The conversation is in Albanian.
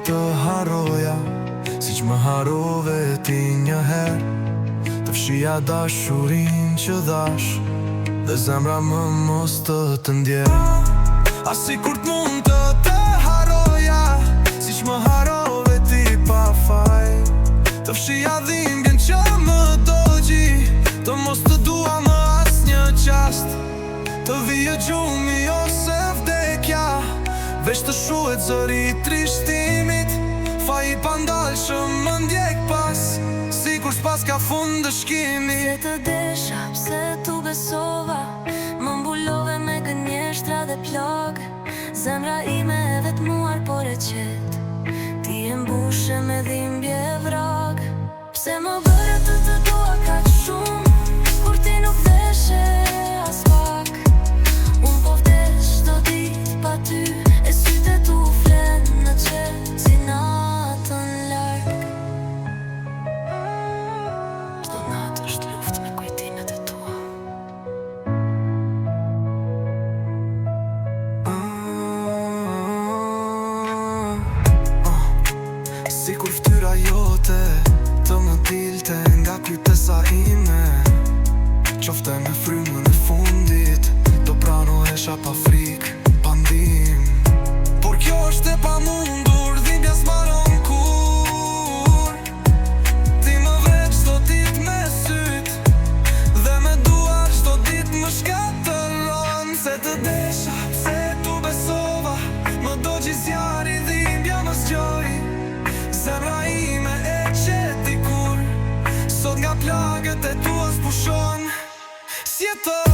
të haroja, si që më harove ti një herë. Të fshija dashurin që dash, dhe zemra më mos të ndjerë. A si kur t'mund të haroja, si që më harove ti pa faj. Të fshija dhimbjen që më dogji, të mos të dua më as një qast. Të vijë gjumi ose vdekja, veç të shuhet zëri trishtimit. Fa i pandal që më ndjek pas, si kur s'pas ka fund dëshkimi. Se të desha, pse tu besova, më mbulove me gënjeshtra dhe plagë. Zemra ime e vetë muar por e qetë, ti e mbushe me dhimbje vrag. Pse më bëre të dua kaq shumë, kur ti nuk deshe as pak. Unë po vdesh do dit pa ty, e syte tu flen në qetë si natën larg. Çdo natë është luftë me kujtimet e tua. Si kur ftyra jote të më dilte nga kujtesa ime, qofte me frymën e fundit, do pranohesha pa frikë, pa ndim. Por kjo është e pamundur, dhimbja s'mbaron kur. Ti më veç çdo ditë me syt, dhe me duar çdo ditë më shkatëron. Se të desha, pse tu besova, më dogji zjarri, dhimbja më zgjoj. Zemra ime e qeti kur, sot nga plagët e tua s'pushon. Si jeton